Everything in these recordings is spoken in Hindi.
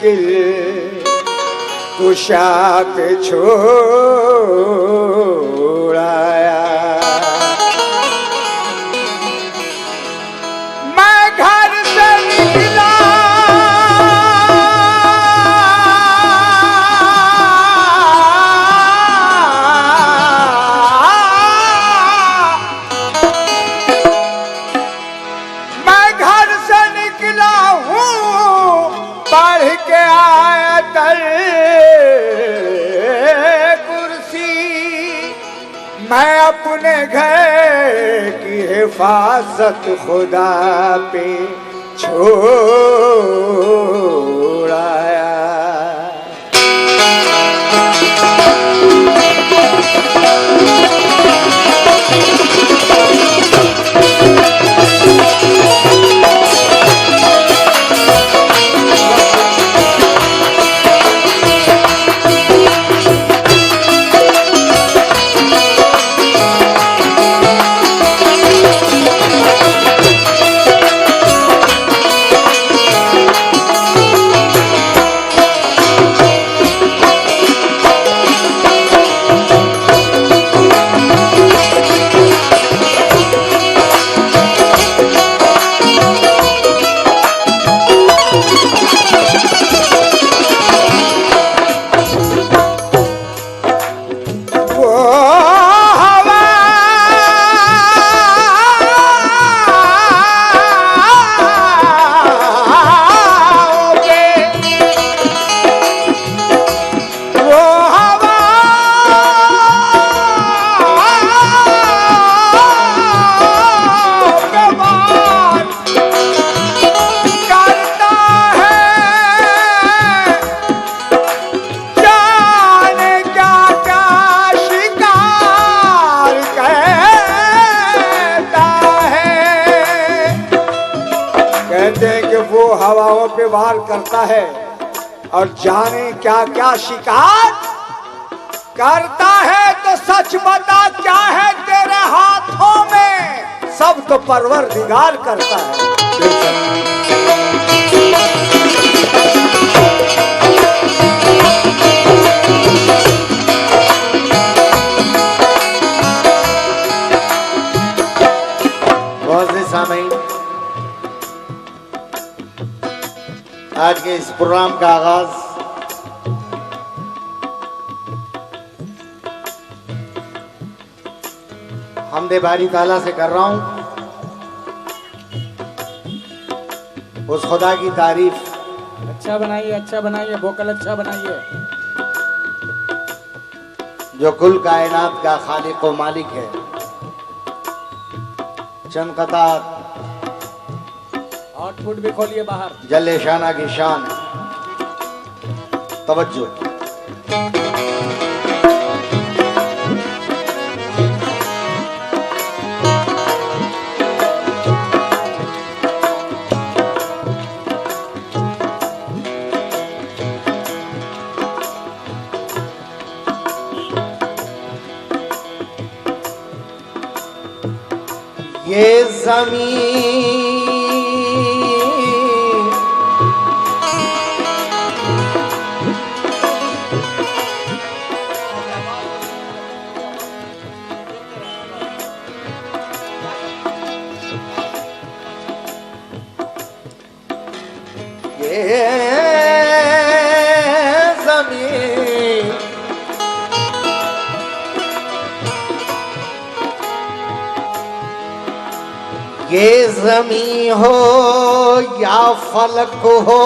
मुश्किल कुशा पे छोड़ाया। मैं घर से निकला पढ़ के आया तर कुर्सी, मैं अपने घर की हिफाजत खुदा पे छोड़ाया। कहते हैं कि वो हवाओं पे वार करता है और जाने क्या क्या शिकार करता है। तो सच बता क्या है तेरे हाथों में, सब तो परवरदिगार करता है। बहुत से सामीन, आज के इस प्रोग्राम का आगाज हमदे बारी ताला से कर रहा हूं। उस खुदा की तारीफ। अच्छा बनाइए वोकल अच्छा बनाइए, जो कुल कायनात का खालिक व मालिक है। चंद कतार आउटपुट भी खोलिए बाहर। जल्ले शाना की शान, तवज्जो। ये ज़मीन ये ज़मीं हो या फलक हो,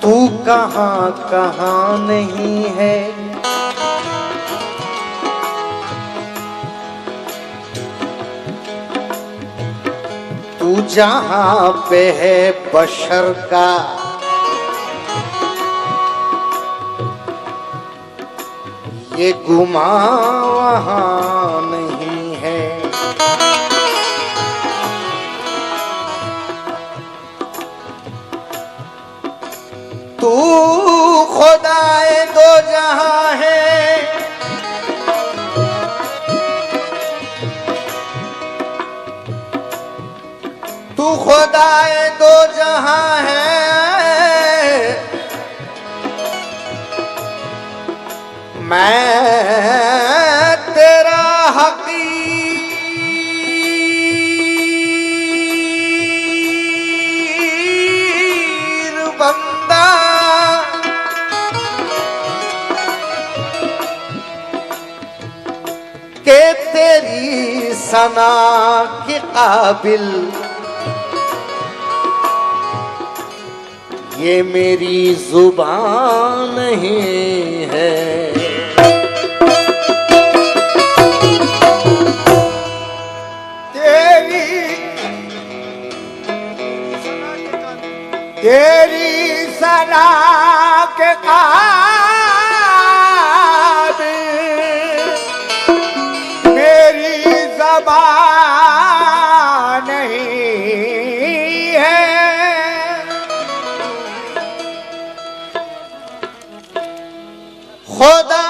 तू कहाँ कहाँ नहीं है। तू जहाँ पे है बशर का, ये गुमा वहाँ नहीं है। तू खुदाए दो जहाँ है, खुदाए दो जहां है, मैं तेरा हकीर बंदा, के तेरी सना के काबिल ये मेरी जुबान नहीं है। तेरी सना के काबिल मेरी ज़बान नहीं है। खुदा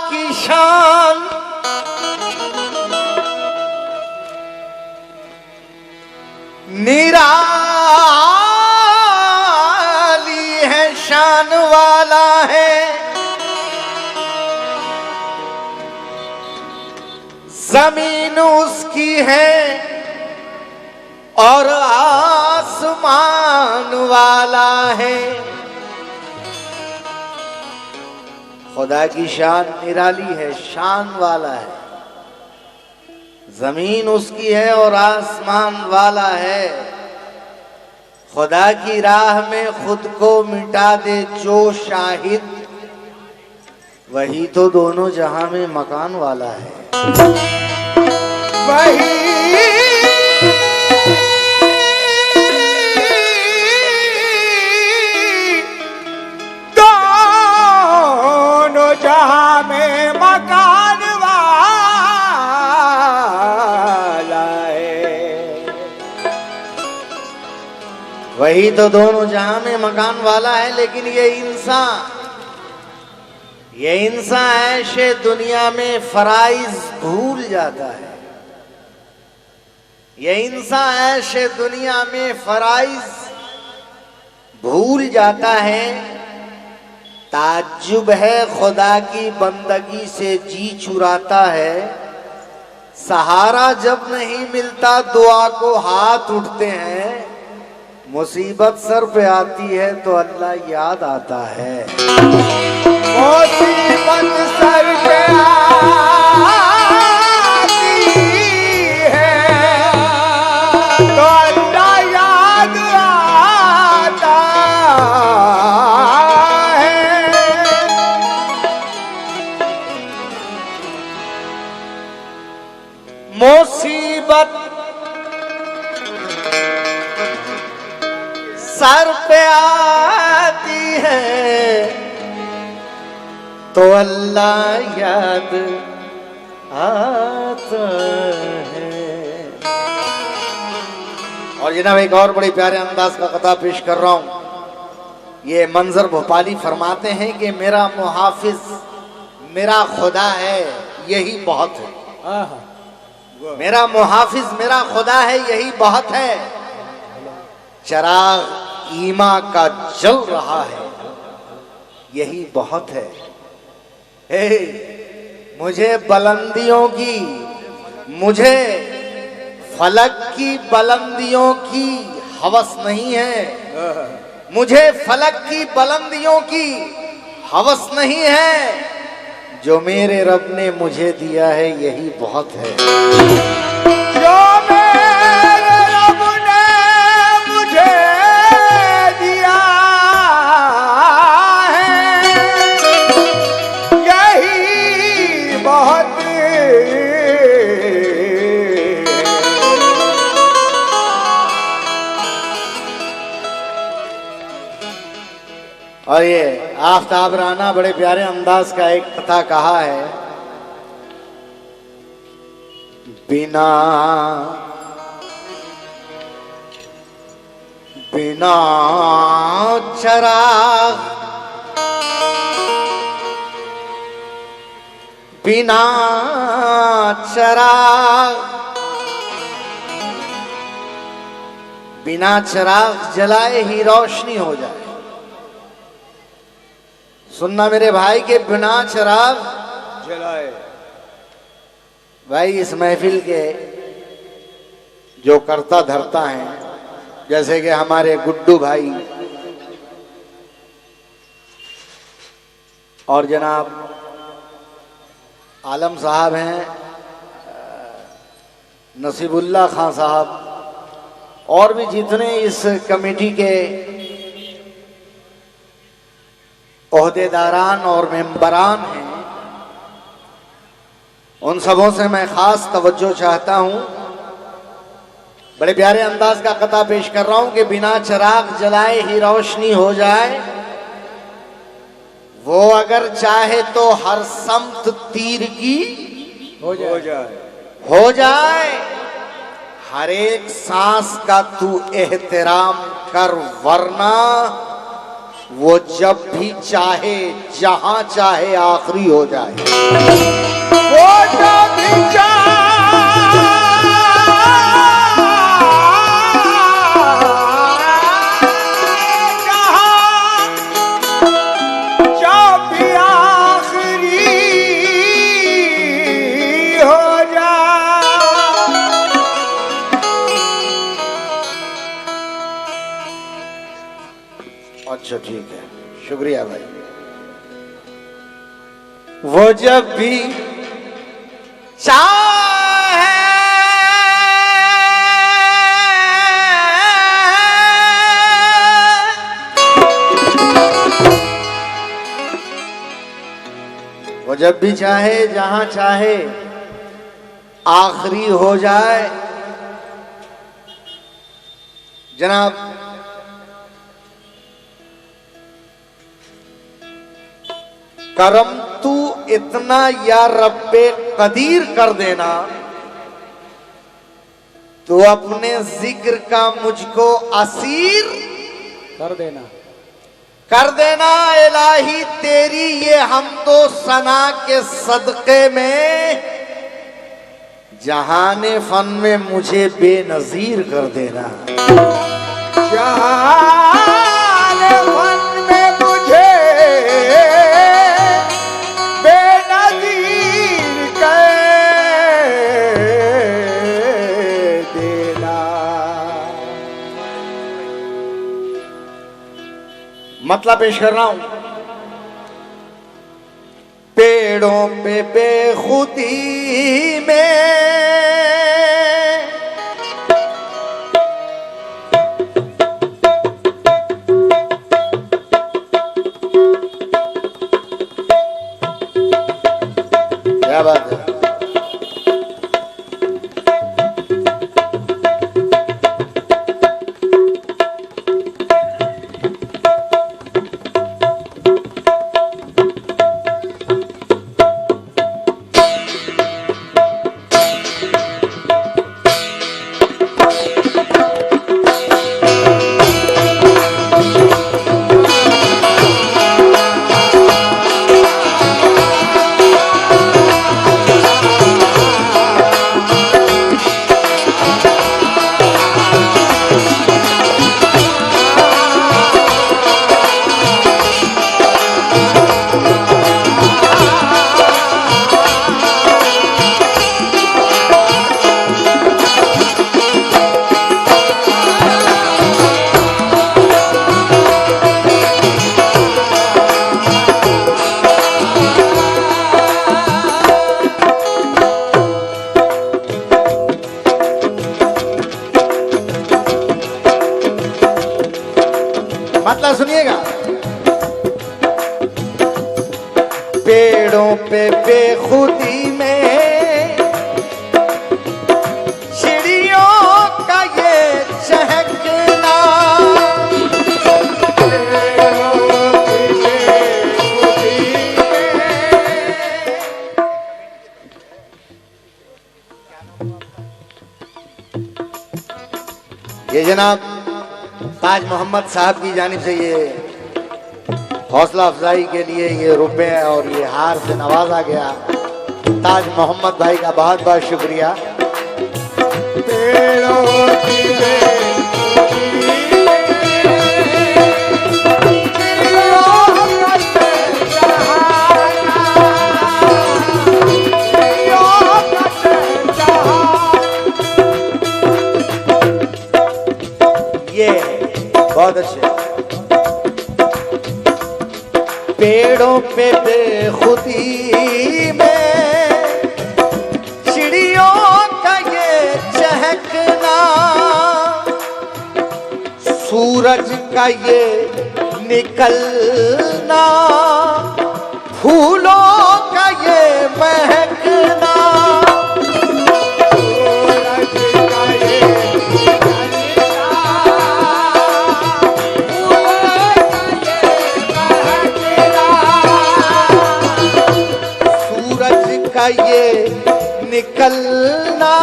की शान निराली है, शान वाला है। जमीन उसकी है और आसमान वाला है। खुदा की शान निराली है, शान वाला है। जमीन उसकी है और आसमान वाला है। खुदा की राह में खुद को मिटा दे जो शाहिद, वही तो दोनों जहां में मकान वाला है। वही दोनों जहां में मकान वाला है। वही तो दोनों जहां में मकान वाला है। लेकिन ये इंसान ऐशे दुनिया में फराइज भूल जाता है। ये इंसान ऐशे दुनिया में फराइज भूल जाता है। ताज्जुब है खुदा की बंदगी से जी चुराता है। सहारा जब नहीं मिलता दुआ को हाथ उठते हैं। मुसीबत सर पे आती है तो अल्लाह याद आता है। मुसीबत सर पे आती है तो अल्लाह याद आता है। मुसीबत सर पे आती है तो अल्लाह याद आता है। और जनाब एक और बड़े प्यारे अंदाज का कथा पेश कर रहा हूं। ये मंजर भोपाली फरमाते हैं कि मेरा मुहाफिज मेरा खुदा है, यही बहुत है। मेरा मुहाफिज मेरा खुदा है, यही बहुत है। चराग ईमा का जल रहा है, यही बहुत है। हे मुझे बुलंदियों की, मुझे फलक की बुलंदियों की हवस नहीं है। मुझे फलक की बुलंदियों की हवस नहीं है। जो मेरे रब ने मुझे दिया है यही बहुत है। जो मेरे रब ने मुझे दिया है यही बहुत है। और ये आफ्ताब राना बड़े प्यारे अंदाज का एक कथा कहा है। बिना बिना चराग बिना चराग बिना चिराग जलाए ही रोशनी हो जाए। सुनना मेरे भाई के बिना चिराग जलाए। भाई इस महफिल के जो करता धरता हैं, जैसे कि हमारे गुड्डू भाई और जनाब आलम साहब हैं, नसीबुल्ला खान साहब, और भी जितने इस कमेटी के ओहदेदारान और मेंबरान हैं, उन सबों से मैं खास तवज्जो चाहता हूं। बड़े प्यारे अंदाज का कथा पेश कर रहा हूं कि बिना चिराग जलाए ही रोशनी हो जाए। वो अगर चाहे तो हर समत तीर की हो जाए। हर एक सांस का तू एहतराम कर, वरना वो जब भी चाहे जहां चाहे आखिरी हो जाए। वो जब भी चाहे जब भी आखिरी हो जाए। अच्छा ठीक है, शुक्रिया भाई। वो जब भी चाहे वो जब भी चाहे जहां चाहे आखिरी हो जाए। जनाब करम तू इतना या रब्बे कदीर कर देना, तो अपने जिक्र का मुझको असीर कर देना इलाही। तेरी ये हमदो सना के सदके में जहाने फन में मुझे बेनजीर कर देना। जहाने फन में मुझे मतलब पेश कर रहा हूं। पेड़ों पे बेखुदी में क्या बात है। मतलब सुनिएगा। पेड़ों पे बेखुदी में चिड़ियों का ये चहकना, ये जनाब ताज मोहम्मद साहब की जानिब से ये हौसला अफजाई के लिए ये रुपए और ये हार से नवाजा गया। ताज मोहम्मद भाई का बहुत बहुत शुक्रिया। पेड़ों की पेड़ों पे बेखुदी में चिड़ियों का ये चहकना, सूरज का ये निकलना, फूलों का ये महकना, सूरज का ये निकलना,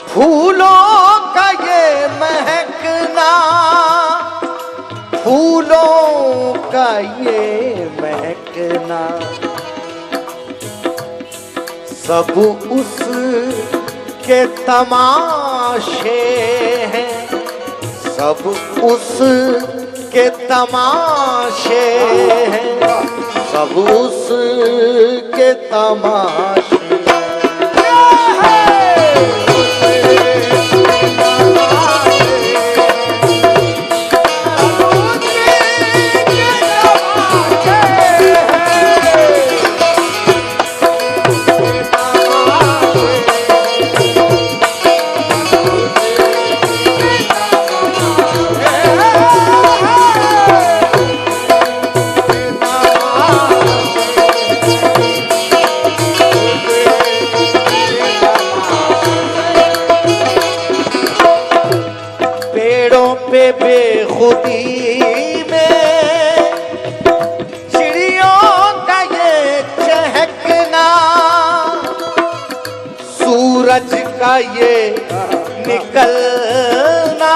फूलों का ये महकना, फूलों का ये महकना, सब उस के तमाशे हैं, सब उस के तमाशे हैं, सब उस के तमाशे। पे बेखुदी में चिड़ियों का ये चहकना, सूरज का ये निकलना,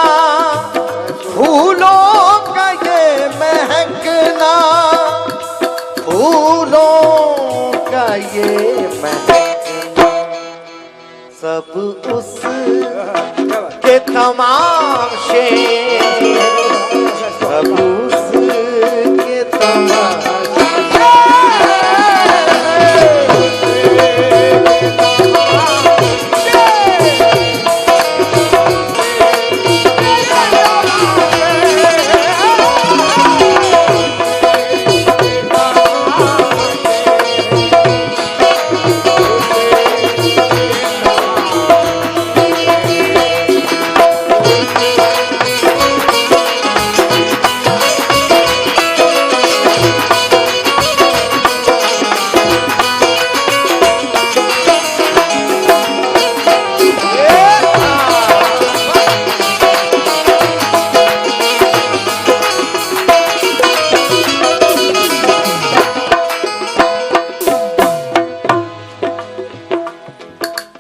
फूलों का ये महकना, फूलों का ये महकना, सब उस के तमाशे, सब उस के तमाशे।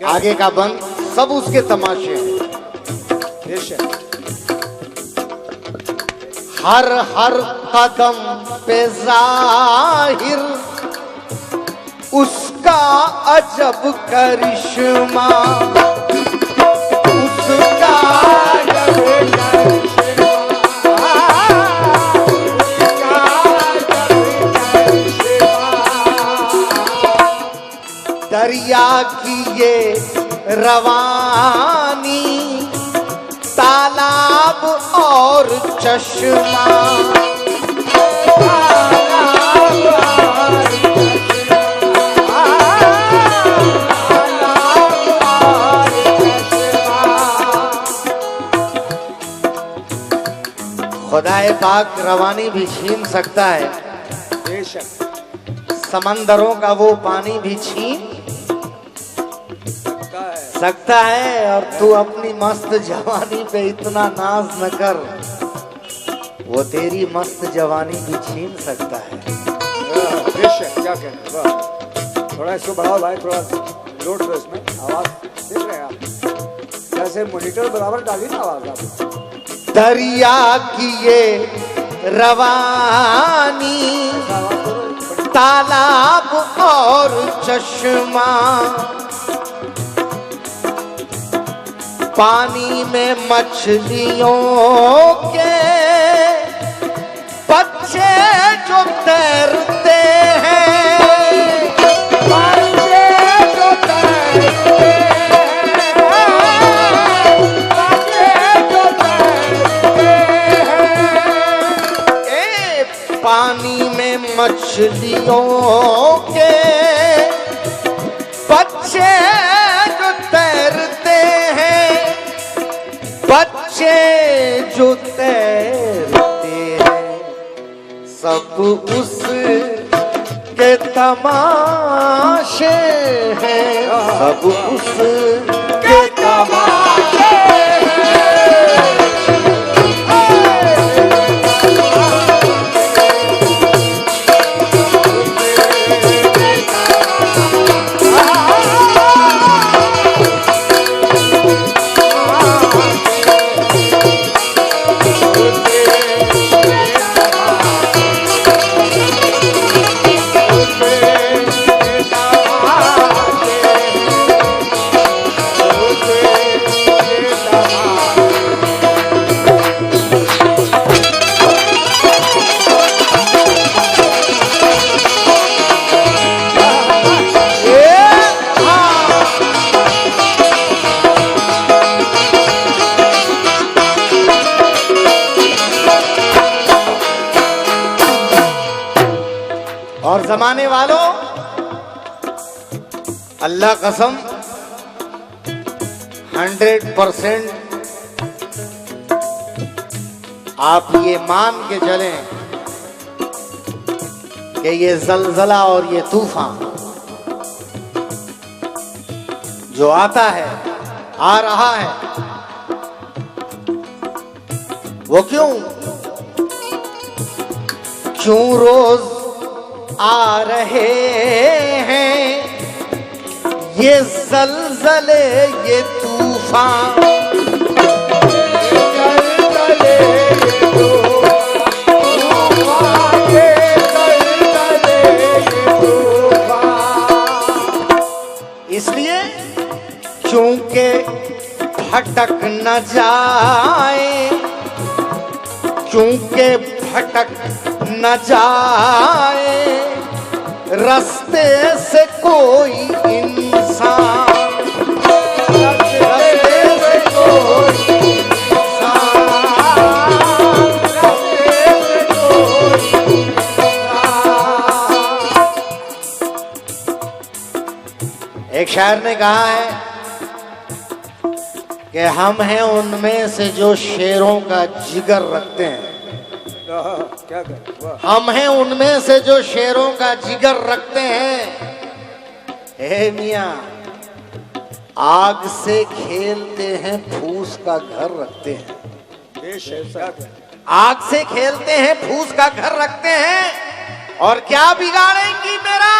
आगे का बंद सब उसके तमाशे हैं। हर हर कदम पे जाहिर उसका अजब करिश्मा, उसका अजब दरिया की ये रवानी, तालाब और चश्मा, खुदाए पाक रवानी भी छीन सकता है, समंदरों का वो पानी भी छीन सकता है। और तू अपनी मस्त जवानी पे इतना नाज न कर, वो तेरी मस्त जवानी भी छीन सकता है। बेशक, क्या कहना, थोड़ा इसको बढ़ाओ भाई, थोड़ा लोड दो इसमें, आवाज देख रहे हैं आप, जैसे मॉनिटर बराबर डाली ना आवाज आप। दरिया की ये रवानी, तालाब और चश्मा, पानी में मछलियों के बच्चे जो तैरते हैं, बच्चे जो तैरते हैं, बच्चे जो तैरते हैं, पानी में मछलियों के बच्चे जो तैरते हैं, बच्चे जो तैरते हैं, सब उस के तमाशे हैं, सब उस के तमाशे और जमाने वालों, अल्लाह कसम 100% आप ये मान के चलें कि ये जलजला और ये तूफान जो आता है, आ रहा है, वो क्यों रोज आ रहे हैं ये जलजले, ये तूफान, इसलिए क्योंकि भटक न जाए, क्योंकि भटक न जाए रास्ते से कोई इंसान, रास्ते से कोई इंसान, रास्ते से कोई इंसान। एक शायर ने कहा है कि हम हैं उनमें से जो शेरों का जिगर रखते हैं, क्या कर, हम हैं उनमें से जो शेरों का जिगर रखते हैं। हे मियां, आग से खेलते हैं, फूस का घर रखते हैं। देश है, क्या कर, आग से खेलते हैं, फूस का घर रखते हैं। और क्या बिगाड़ेंगी मेरा,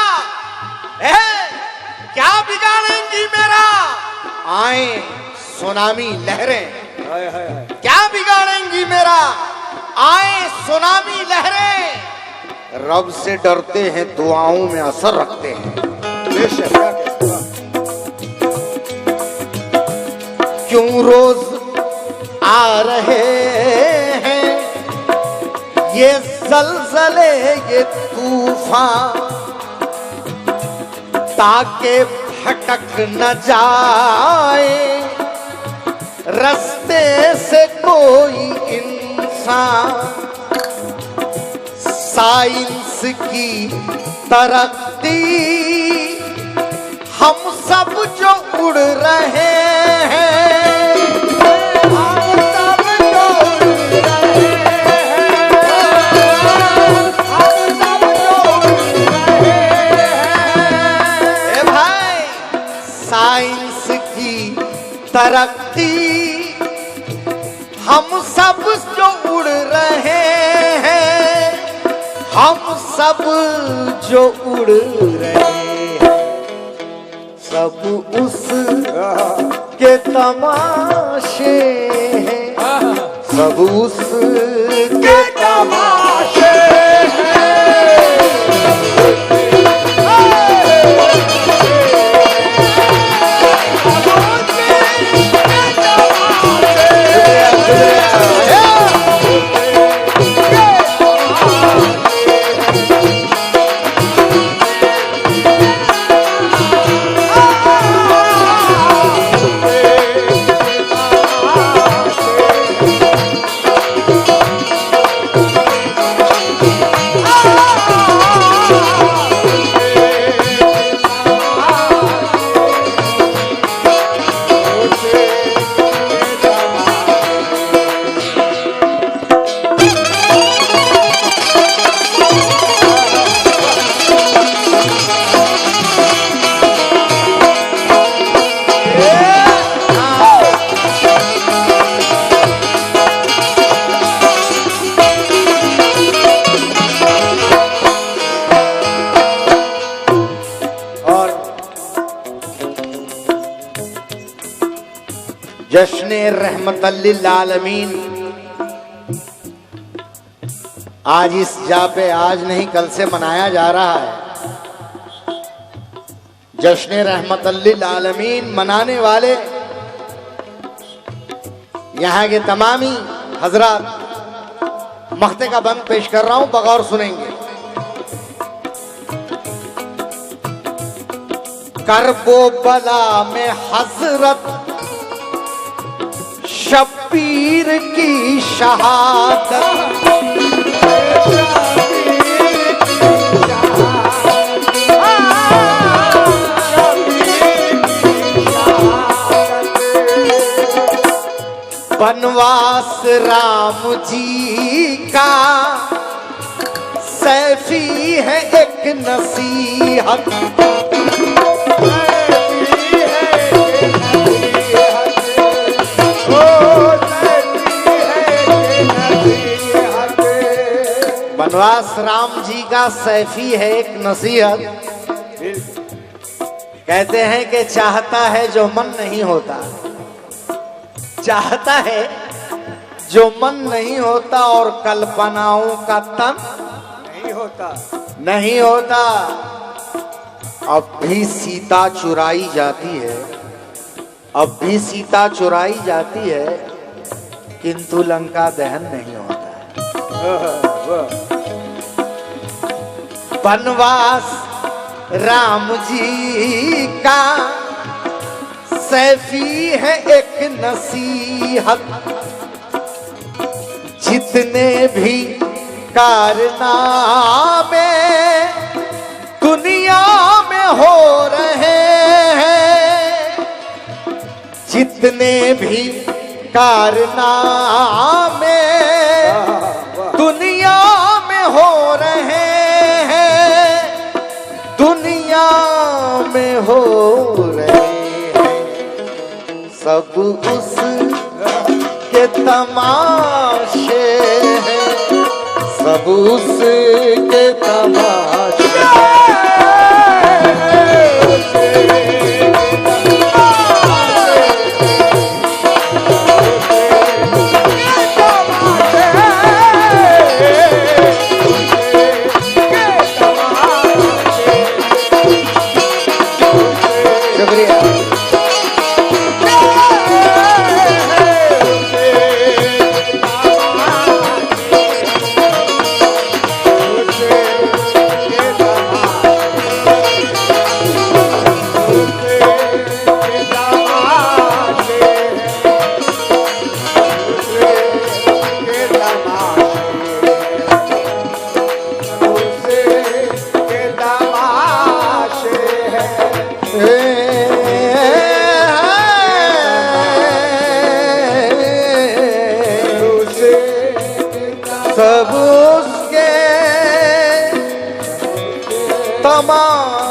क्या बिगाड़ेंगी मेरा, आए सुनामी लहरें, हाय हाय हाय, क्या बिगाड़ेंगी मेरा, आए सुनामी लहरें। रब से डरते हैं, दुआओं में असर रखते हैं। देश है, क्या कर, क्यों रोज आ रहे हैं ये जलजले, ये तूफान, ताकि भटक न जाए रास्ते से कोई इंसान। साइंस की तरक्की हम सब जो उड़ रहे हैं, हम सब जो उड़ रहे हैं, हम सब जो उड़ रहे हैं। ए भाई, साइंस की तरक्की हम सब जो उड़ रहे हैं, हम सब जो उड़ रहे हैं, सब उस के तमाशे हैं, सब उस के तमाशे जश्न रहमतल्लिल आलमीन आज इस जा पे आज नहीं कल से मनाया जा रहा है। जश्न रहमतल्लिल आलमीन मनाने वाले यहाँ के तमामी हजरात मख्ते का बंद पेश कर रहा हूं, बगौर सुनेंगे। करबो बला में हजरत शब्बीर की शहादत, बनवास राम जी का सैफी है एक नसीहत, बनवास राम जी का सैफी है एक नसीहत। कहते हैं कि चाहता है जो मन नहीं होता, चाहता है जो मन नहीं होता, और कल्पनाओं का तन नहीं होता। अब भी सीता चुराई जाती है, अब भी सीता चुराई जाती है, किंतु लंका दहन नहीं होता है। बनवास राम जी का सैफी है एक नसीहत, जितने भी कारनामे दुनिया में हो रहे हैं, जितने भी कारनामे दुनिया में हो रहे हैं, दुनिया में हो रहे सब उस के तमाशे हैं, सब उस के तमाशे। सब उसके तमाम